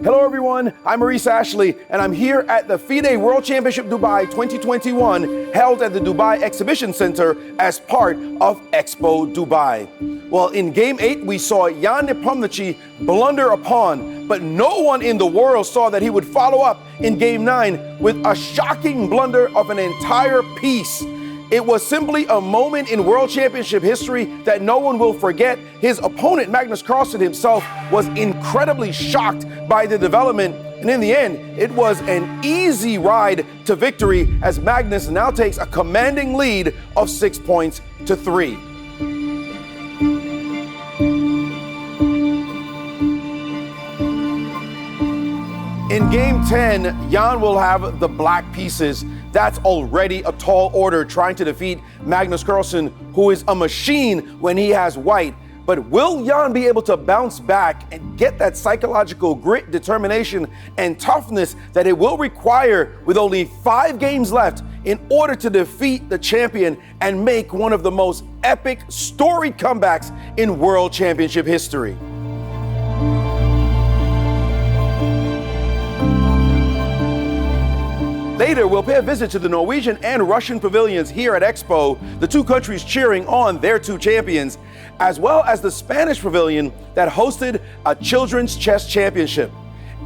Hello everyone, I'm Maurice Ashley, and I'm here at the Fide World Championship Dubai 2021 held at the Dubai Exhibition Center as part of Expo Dubai. Well, in Game 8, we saw Jan Nepomniachtchi blunder a pawn, but no one in the world saw that he would follow up in Game 9 with a shocking blunder of an entire piece. It was simply a moment in World Championship history that no one will forget. His opponent, Magnus Carlsen himself, was incredibly shocked by the development. And in the end, it was an easy ride to victory as Magnus now takes a commanding lead of 6 points to 3. In Game 10, Jan will have the black pieces. That's already a tall order trying to defeat Magnus Carlsen, who is a machine when he has white. But will Jan be able to bounce back and get that psychological grit, determination, and toughness that it will require with only 5 games left in order to defeat the champion and make one of the most epic, storied comebacks in World Championship history? Later, we'll pay a visit to the Norwegian and Russian pavilions here at Expo, the two countries cheering on their two champions, as well as the Spanish pavilion that hosted a children's chess championship.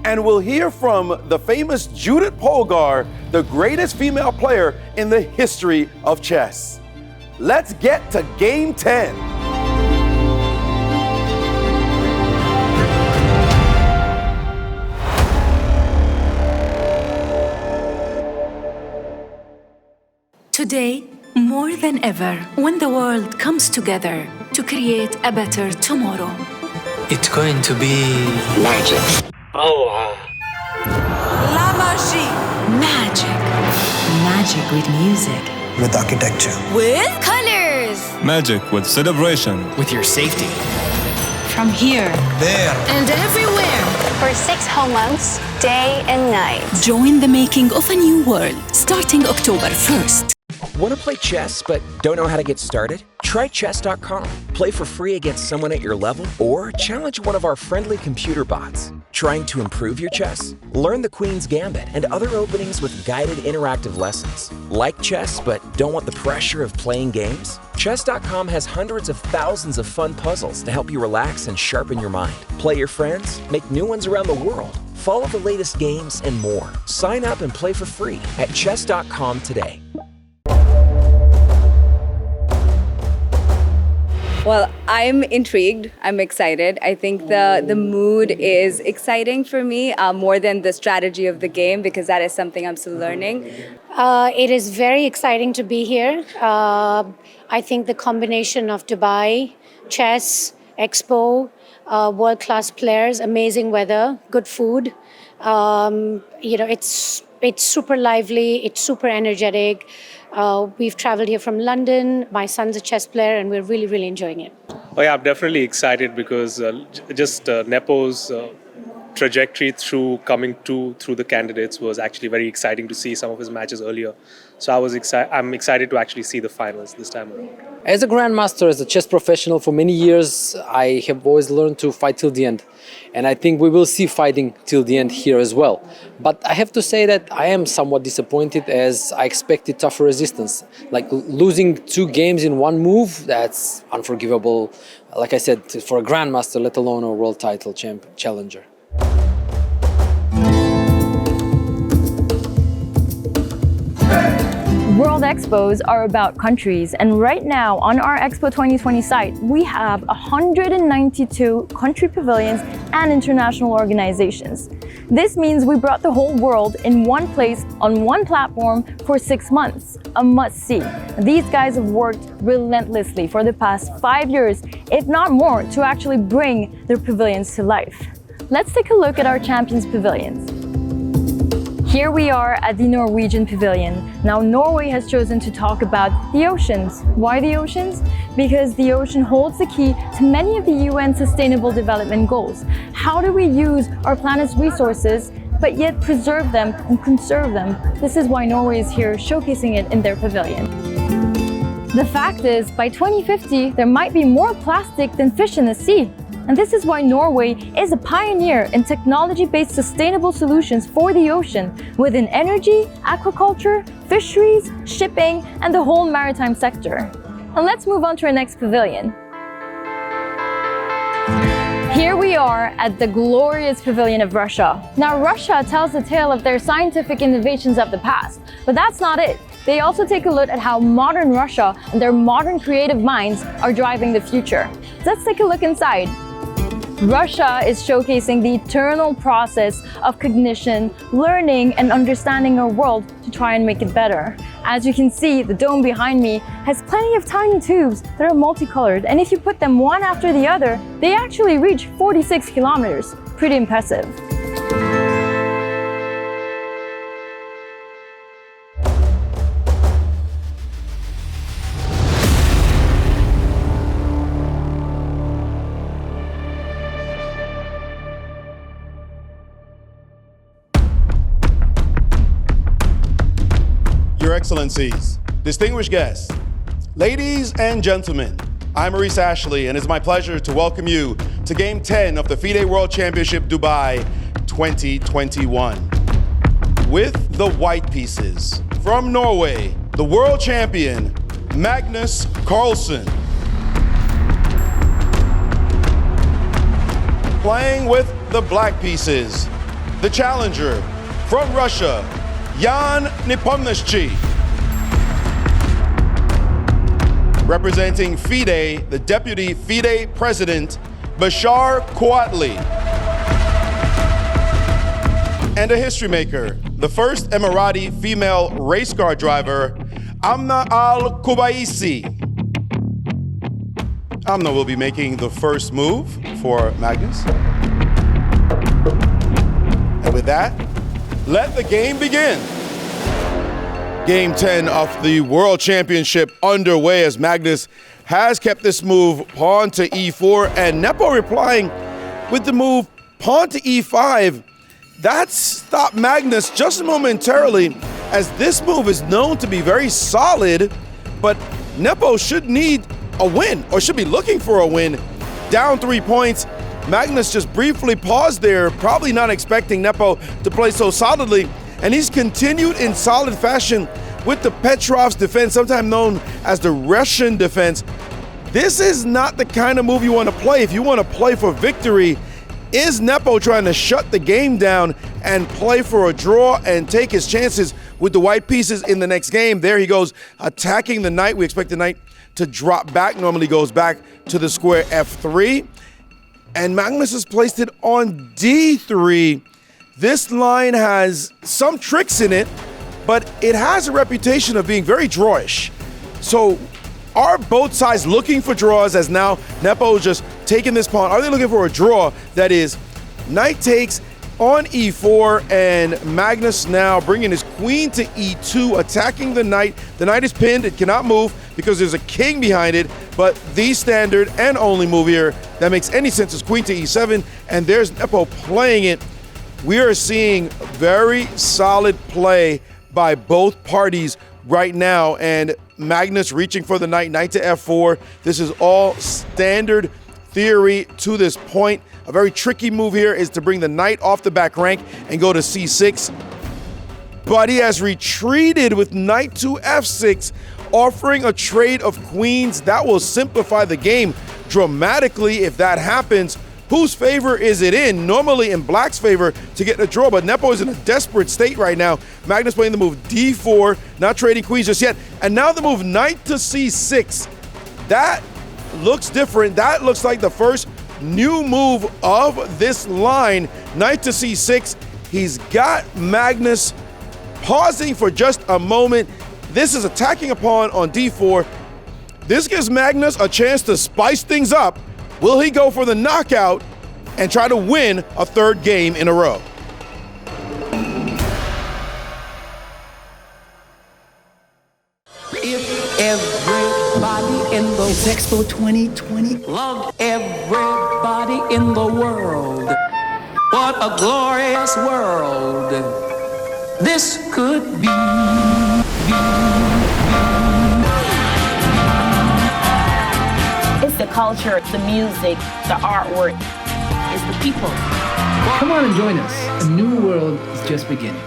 And we'll hear from the famous Judith Polgar, the greatest female player in the history of chess. Let's get to Game 10. Today, more than ever, when the world comes together to create a better tomorrow. It's going to be magic. Oh, La magie. Magic. Magic with music. With architecture. With colors. Magic with celebration. With your safety. From here. There. And everywhere. For 6 whole months, day and night. Join the making of a new world, starting October 1st. Want to play chess but don't know how to get started? Try chess.com. Play for free against someone at your level or challenge one of our friendly computer bots. Trying to improve your chess? Learn the Queen's Gambit and other openings with guided interactive lessons. Like chess but don't want the pressure of playing games? Chess.com has hundreds of thousands of fun puzzles to help you relax and sharpen your mind. Play your friends, make new ones around the world, follow the latest games and more. Sign up and play for free at chess.com today. Well, I'm intrigued. I'm excited. I think the mood is exciting for me more than the strategy of the game because that is something I'm still learning. It is very exciting to be here. I think the combination of Dubai, chess, Expo, world-class players, amazing weather, good food. It's super lively. It's super energetic. We've traveled here from London. My son's a chess player, and we're really, really enjoying it. Oh yeah, I'm definitely excited because just Nepo's trajectory through the candidates was actually very exciting to see some of his matches earlier. So I'm excited to actually see the finals this time around. As a grandmaster, as a chess professional for many years, I have always learned to fight till the end. And I think we will see fighting till the end here as well. But I have to say that I am somewhat disappointed as I expected tougher resistance. Like losing 2 games in one move, that's unforgivable. Like I said, for a grandmaster, let alone a world title challenger. World Expos are about countries, and right now on our Expo 2020 site, we have 192 country pavilions and international organizations. This means we brought the whole world in one place on one platform for 6 months, a must-see. These guys have worked relentlessly for the past 5 years, if not more, to actually bring their pavilions to life. Let's take a look at our champions' pavilions. Here we are at the Norwegian pavilion. Now Norway has chosen to talk about the oceans. Why the oceans? Because the ocean holds the key to many of the UN Sustainable Development Goals. How do we use our planet's resources but yet preserve them and conserve them? This is why Norway is here showcasing it in their pavilion. The fact is, by 2050, there might be more plastic than fish in the sea. And this is why Norway is a pioneer in technology-based sustainable solutions for the ocean within energy, aquaculture, fisheries, shipping, and the whole maritime sector. And let's move on to our next pavilion. Here we are at the glorious pavilion of Russia. Now, Russia tells the tale of their scientific innovations of the past, but that's not it. They also take a look at how modern Russia and their modern creative minds are driving the future. Let's take a look inside. Russia is showcasing the eternal process of cognition, learning, and understanding our world to try and make it better. As you can see, the dome behind me has plenty of tiny tubes that are multicolored, and if you put them one after the other, they actually reach 46 kilometers. Pretty impressive. Your Excellencies, distinguished guests, ladies and gentlemen, I'm Maurice Ashley, and it's my pleasure to welcome you to Game 10 of the Fide World Championship Dubai 2021. With the white pieces, from Norway, the world champion, Magnus Carlsen. Playing with the black pieces, the challenger, from Russia, Jan Nepomniachtchi. Representing Fide, the deputy Fide president, Bashar Kouatly. And a history maker, the first Emirati female race car driver, Amna Al-Kubaisi. Amna will be making the first move for Magnus. And with that, let the game begin. Game 10 of the World Championship underway as Magnus has kept this move pawn to e4, and Nepo replying with the move pawn to e5. That stopped Magnus just momentarily, as this move is known to be very solid, but Nepo should need a win, or should be looking for a win. Down 3 points. Magnus just briefly paused there, probably not expecting Nepo to play so solidly, and he's continued in solid fashion with the Petrov's defense, sometimes known as the Russian defense. This is not the kind of move you want to play. If you want to play for victory, is Nepo trying to shut the game down and play for a draw and take his chances with the white pieces in the next game? There he goes, attacking the knight. We expect the knight to drop back, normally goes back to the square f3. And Magnus has placed it on d3. This line has some tricks in it, but it has a reputation of being very drawish. So are both sides looking for draws, as now Nepo is just taking this pawn? Are they looking for a draw? That is, knight takes on e4, and Magnus now bringing his queen to e2, attacking the knight. The knight is pinned, it cannot move because there's a king behind it, but the standard and only move here that makes any sense is queen to e7, and there's Nepo playing it. We are seeing very solid play by both parties right now, and Magnus reaching for the knight, knight to f4. This is all standard theory to this point. A very tricky move here is to bring the knight off the back rank and go to c6. But he has retreated with knight to f6, offering a trade of queens. That will simplify the game dramatically if that happens. Whose favor is it in? Normally in black's favor to get a draw, but Nepo is in a desperate state right now. Magnus playing the move d4, not trading queens just yet. And now the move knight to c6. That looks different. That looks like the first new move of this line. Knight to c6. He's got Magnus pausing for just a moment. This is attacking a pawn on d4. This gives Magnus a chance to spice things up. Will he go for the knockout and try to win a third game in a row? If everybody in the It's Expo 2020. loved everybody in the world, what a glorious world this could be. It's the culture, the music, the artwork. It's the people. Come on and join us. A new world is just beginning.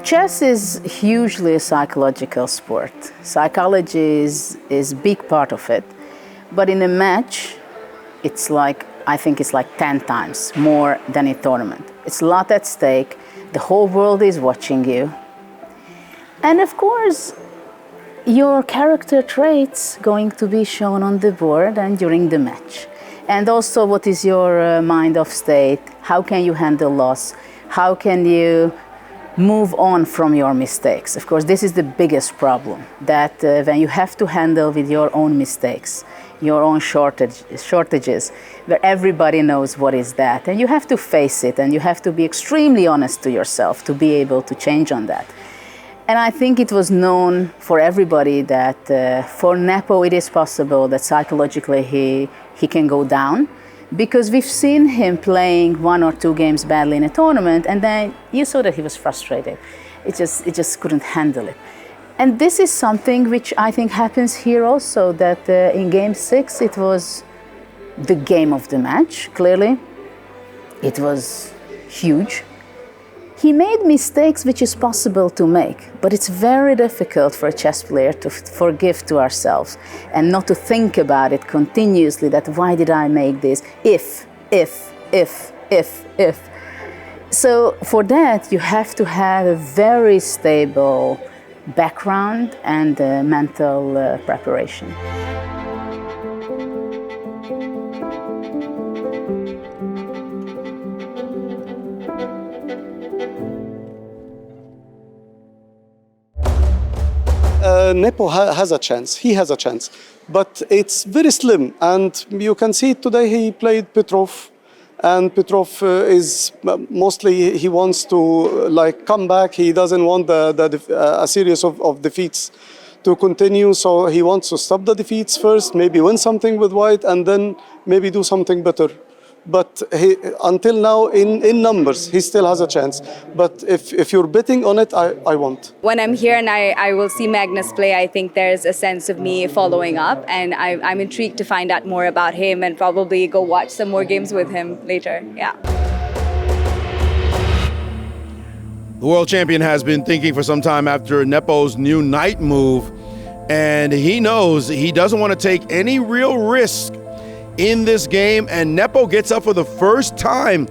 Chess is hugely a psychological sport. Psychology is a big part of it. But in a match, I think it's like 10 times more than a tournament. It's a lot at stake. The whole world is watching you. And of course, your character traits going to be shown on the board and during the match. And also, what is your mind of state? How can you handle loss? How can you move on from your mistakes? Of course, this is the biggest problem, that when you have to handle with your own mistakes, your own shortages, where everybody knows what is that, and you have to face it, and you have to be extremely honest to yourself to be able to change on that. And I think it was known for everybody that for Nepo it is possible that psychologically he can go down, because we've seen him playing 1 or 2 games badly in a tournament, and then you saw that he was frustrated. It just couldn't handle it. And this is something which I think happens here also, that in Game 6 it was the game of the match, clearly. It was huge. He made mistakes which is possible to make, but it's very difficult for a chess player to forgive to ourselves and not to think about it continuously, that why did I make this? If. So for that, you have to have a very stable background and mental preparation. Nepo has a chance, he has a chance, but it's very slim, and you can see today he played Petrov, and Petrov is mostly, he wants to come back, he doesn't want a series of defeats to continue, so he wants to stop the defeats first, maybe win something with white, and then maybe do something better. But until now, in numbers, he still has a chance. But if you're betting on it, I won't. When I'm here and I will see Magnus play, I think there's a sense of me following up, and I'm intrigued to find out more about him and probably go watch some more games with him later. Yeah. The world champion has been thinking for some time after Nepo's new knight move, and he knows he doesn't want to take any real risk in this game, and Nepo gets up for the first time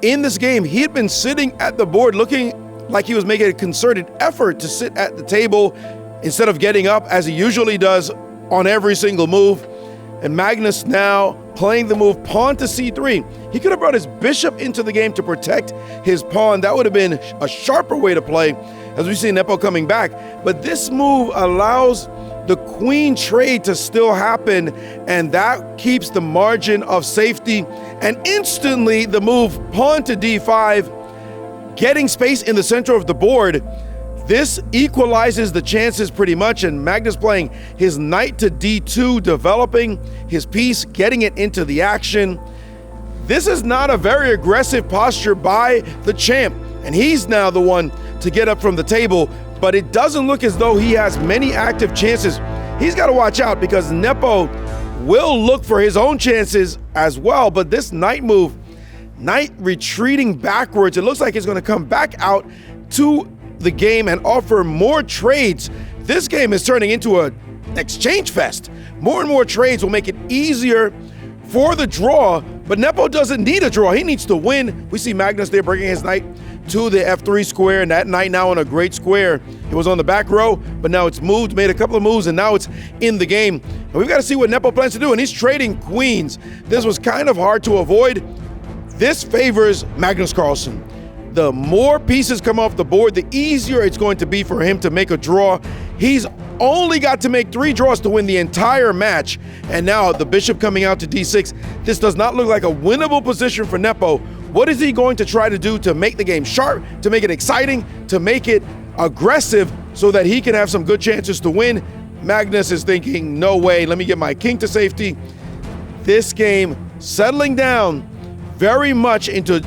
in this game. He had been sitting at the board looking like he was making a concerted effort to sit at the table instead of getting up as he usually does on every single move. And Magnus now playing the move pawn to c3. He could have brought his bishop into the game to protect his pawn. That would have been a sharper way to play as we see Nepo coming back. But this move allows the queen trade to still happen, and that keeps the margin of safety. And instantly the move pawn to d5, getting space in the center of the board. This equalizes the chances pretty much, and Magnus playing his knight to d2, developing his piece, getting it into the action. This is not a very aggressive posture by the champ, and he's now the one to get up from the table, but it doesn't look as though he has many active chances. He's got to watch out because Nepo will look for his own chances as well, but this knight move, knight retreating backwards, it looks like he's going to come back out to the game and offer more trades. This game is turning into an exchange fest. More and more trades will make it easier for the draw, but Nepo doesn't need a draw. He needs to win. We see Magnus there bringing his knight to the f3 square, and that knight now on a great square. It was on the back row, but now it's moved, made a couple of moves, and now it's in the game. And we've got to see what Nepo plans to do, and he's trading queens. This was kind of hard to avoid. This favors Magnus Carlsen. The more pieces come off the board, the easier it's going to be for him to make a draw. He's only got to make 3 draws to win the entire match. And now the bishop coming out to d6. This does not look like a winnable position for Nepo. What is he going to try to do to make the game sharp, to make it exciting, to make it aggressive so that he can have some good chances to win? Magnus is thinking, no way, let me get my king to safety. This game settling down very much into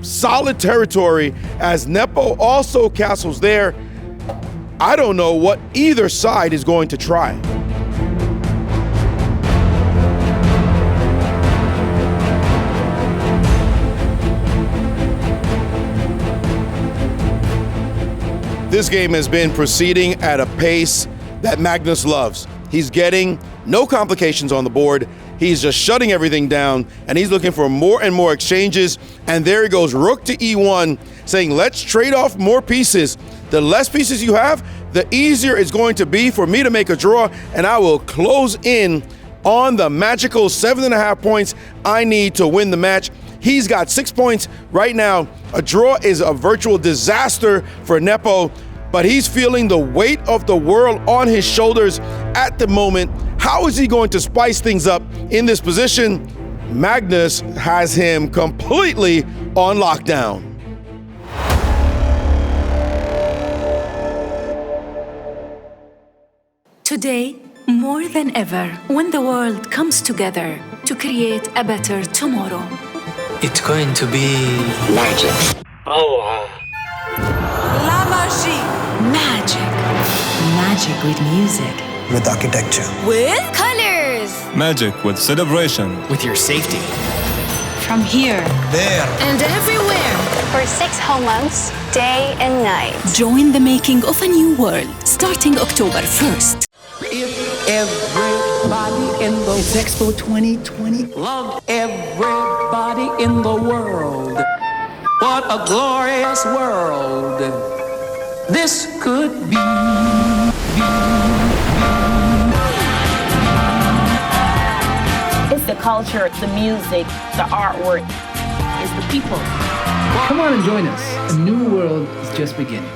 solid territory as Nepo also castles there. I don't know what either side is going to try. This game has been proceeding at a pace that Magnus loves. He's getting no complications on the board. He's just shutting everything down, and he's looking for more and more exchanges. And there he goes, rook to e1, saying, let's trade off more pieces. The less pieces you have, the easier it's going to be for me to make a draw, and I will close in on the magical 7.5 points I need to win the match. He's got 6 points right now. A draw is a virtual disaster for Nepo, but he's feeling the weight of the world on his shoulders at the moment. How is he going to spice things up in this position? Magnus has him completely on lockdown. Today, more than ever, when the world comes together to create a better tomorrow. It's going to be magic. Oh, La magie. Magic. Magic with music. with architecture. With colors. Magic with celebration. With your safety. From here. There. And everywhere. For 6 whole months, day and night. Join the making of a new world, starting October 1st. If everybody in the It's Expo 2020. loved everybody in the world, what a glorious world this could be. It's the culture, the music, the artwork. It's the people. Come on and join us. A new world is just beginning.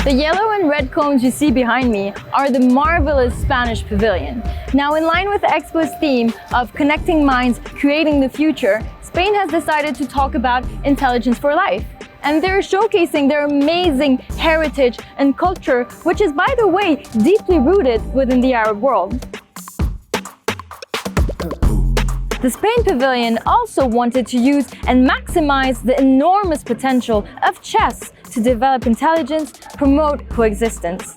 The yellow and red cones you see behind me are the marvelous Spanish pavilion. Now, in line with the Expo's theme of connecting minds, creating the future, Spain has decided to talk about intelligence for life. And they're showcasing their amazing heritage and culture, which is, by the way, deeply rooted within the Arab world. The Spain Pavilion also wanted to use and maximize the enormous potential of chess to develop intelligence, promote coexistence.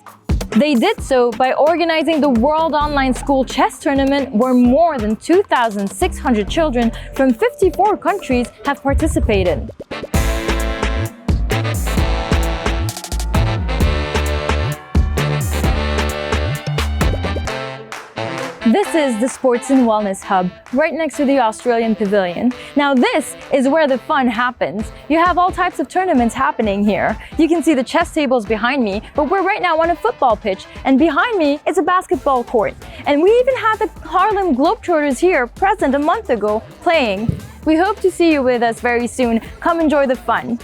They did so by organizing the World Online School Chess Tournament, where more than 2,600 children from 54 countries have participated. This is the Sports and Wellness Hub, right next to the Australian Pavilion. Now this is where the fun happens. You have all types of tournaments happening here. You can see the chess tables behind me, but we're right now on a football pitch, and behind me is a basketball court. And we even had the Harlem Globetrotters here present a month ago playing. We hope to see you with us very soon. Come enjoy the fun.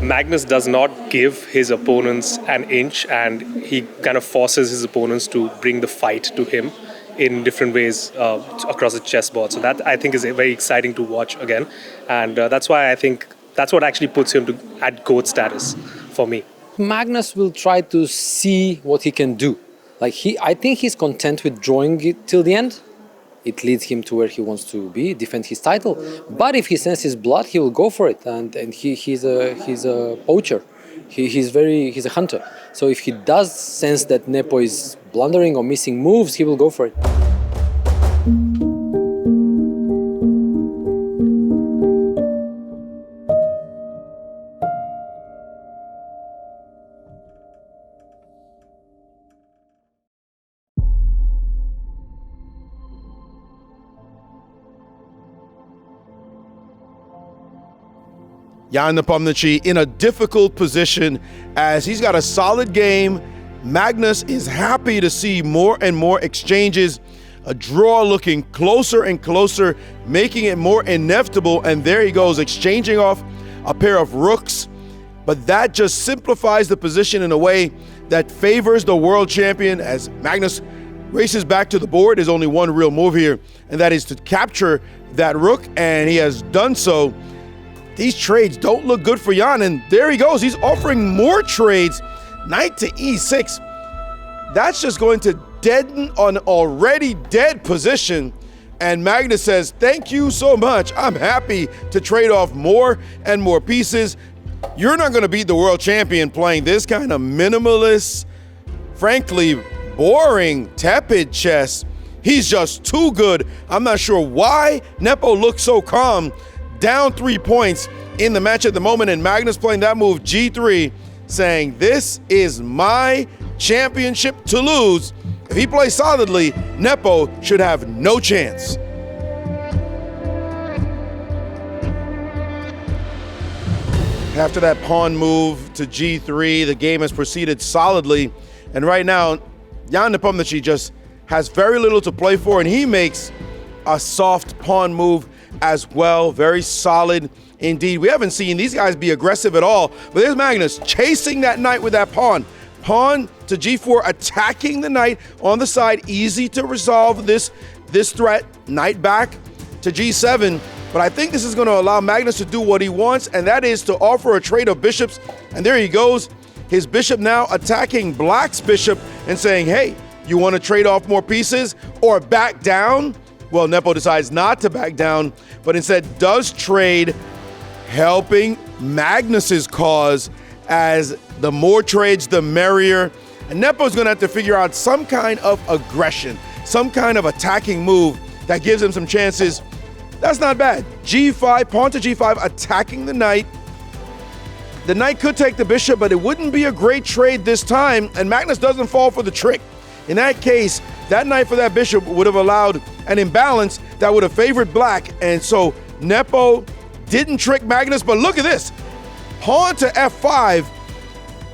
Magnus does not give his opponents an inch, and he kind of forces his opponents to bring the fight to him in different ways across the chessboard. So that, I think, is very exciting to watch again, and that's why I think that's what actually puts him at GOAT status for me. Magnus will try to see what he can do. I think he's content with drawing it till the end. It leads him to where he wants to be, defend his title. But if he senses blood, he will go for it. And he's a poacher. He's a hunter. So if he does sense that Nepo is blundering or missing moves, he will go for it. Jan Nepomniachtchi in a difficult position as he's got a solid game. Magnus is happy to see more and more exchanges. A draw looking closer and closer, making it more inevitable. And there he goes, exchanging off a pair of rooks. But that just simplifies the position in a way that favors the world champion as Magnus races back to the board. There's only one real move here, and that is to capture that rook, and he has done so. These trades don't look good for Jan, and there he goes. He's offering more trades. Knight to e6. That's just going to deaden an already dead position. And Magnus says, thank you so much. I'm happy to trade off more and more pieces. You're not going to beat the world champion playing this kind of minimalist, frankly, boring, tepid chess. He's just too good. I'm not sure why Nepo looks so calm, down 3 points in the match at the moment, and Magnus playing that move G3, saying, this is my championship to lose. If he plays solidly, Nepo should have no chance. After that pawn move to G3, the game has proceeded solidly. And right now, Jan Nepomniachtchi just has very little to play for, and he makes a soft pawn move as well. Very solid indeed. We haven't seen these guys be aggressive at all. But there's Magnus chasing that knight with that pawn. Pawn to G4, attacking the knight on the side. Easy to resolve this threat. Knight back to G7. But I think this is going to allow Magnus to do what he wants, and that is to offer a trade of bishops. And there he goes. His bishop now attacking Black's bishop and saying, hey, you want to trade off more pieces or back down? Well, Nepo decides not to back down, but instead does trade, helping Magnus's cause, as the more trades, the merrier. And Nepo's going to have to figure out some kind of aggression, some kind of attacking move that gives him some chances. That's not bad. G5, pawn to G5, attacking the knight. The knight could take the bishop, but it wouldn't be a great trade this time, and Magnus doesn't fall for the trick. In that case, that knight for that bishop would have allowed an imbalance that would have favored Black, and so Nepo didn't trick Magnus, but look at this. Pawn to F5.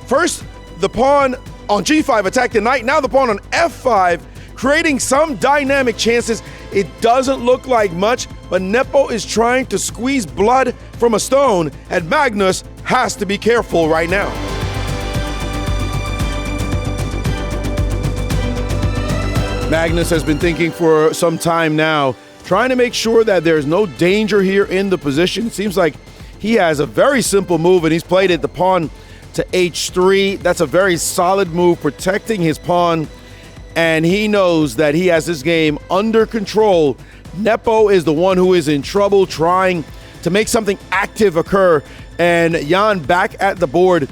First, the pawn on G5 attacked the knight, now the pawn on F5, creating some dynamic chances. It doesn't look like much, but Nepo is trying to squeeze blood from a stone, and Magnus has to be careful right now. Magnus has been thinking for some time now, trying to make sure that there's no danger here in the position. It seems like he has a very simple move, and he's played it, the pawn to H3. That's a very solid move, protecting his pawn, and he knows that he has this game under control. Nepo is the one who is in trouble, trying to make something active occur, and Jan back at the board,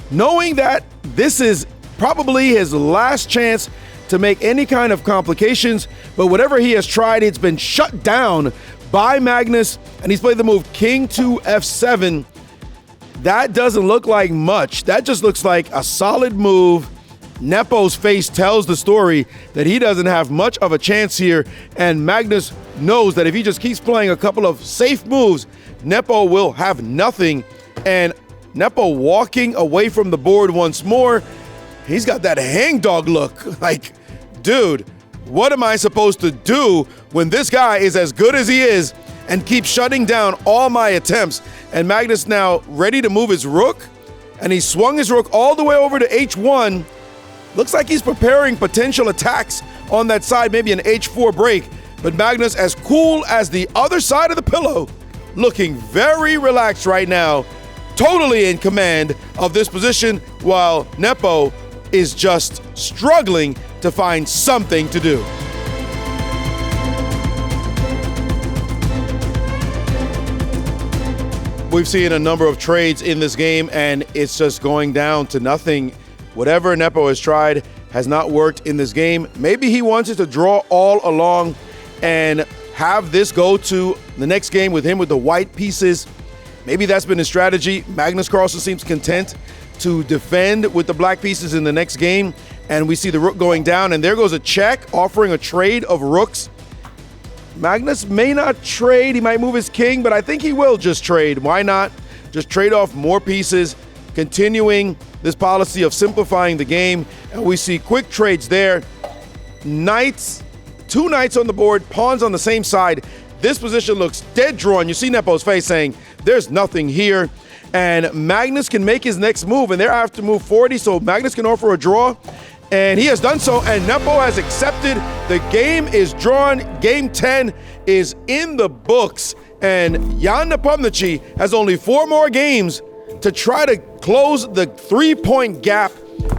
knowing that this is probably his last chance to make any kind of complications, but whatever he has tried, it's been shut down by Magnus, and he's played the move King to F7. That doesn't look like much. That just looks like a solid move. Nepo's face tells the story that he doesn't have much of a chance here, and Magnus knows that if he just keeps playing a couple of safe moves, Nepo will have nothing. And Nepo walking away from the board once more. He's got that hangdog look. Like, dude, what am I supposed to do when this guy is as good as he is and keeps shutting down all my attempts? And Magnus now ready to move his rook, and he swung his rook all the way over to H1. Looks like he's preparing potential attacks on that side, maybe an H4 break. But Magnus, as cool as the other side of the pillow, looking very relaxed right now, totally in command of this position, while Nepo is just struggling to find something to do. We've seen a number of trades in this game, and it's just going down to nothing. Whatever Nepo has tried has not worked in this game. Maybe he wanted to draw all along and have this go to the next game with him with the white pieces. Maybe that's been his strategy. Magnus Carlsen seems content to defend with the black pieces in the next game, and we see the rook going down, and there goes a check, offering a trade of rooks. Magnus may not trade, he might move his king, but I think he will just trade. Why not? Just trade off more pieces, continuing this policy of simplifying the game, and we see quick trades there. Knights, two knights on the board, pawns on the same side. This position looks dead drawn. You see Nepo's face saying, there's nothing here. And Magnus can make his next move, and they're after move 40, so Magnus can offer a draw. And he has done so, and Nepo has accepted. The game is drawn. Game 10 is in the books. And Jan Nepomniachtchi has only 4 more games to try to close the 3-point gap.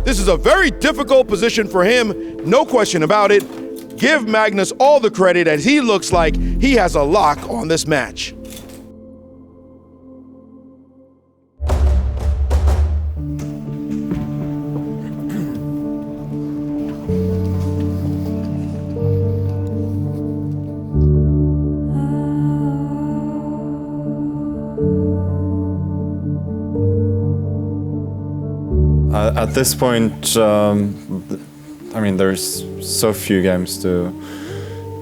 This is a very difficult position for him, no question about it. Give Magnus all the credit, as he looks like he has a lock on this match. At this point, I mean, there's so few games to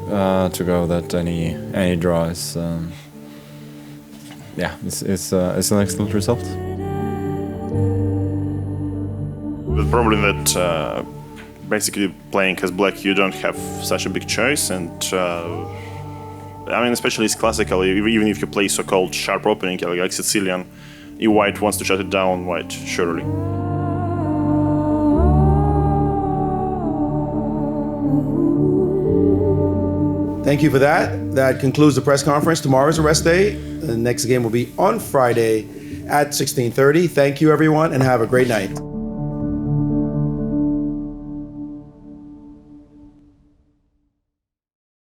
go that any draw is, yeah, it's an excellent result. The problem that basically playing as black, you don't have such a big choice, and I mean, especially it's classical. Even if you play so-called sharp opening like Sicilian, you white wants to shut it down, white surely. Thank you for that. That concludes the press conference. Tomorrow is a rest day. The next game will be on Friday at 16:30. Thank you, everyone, and have a great night.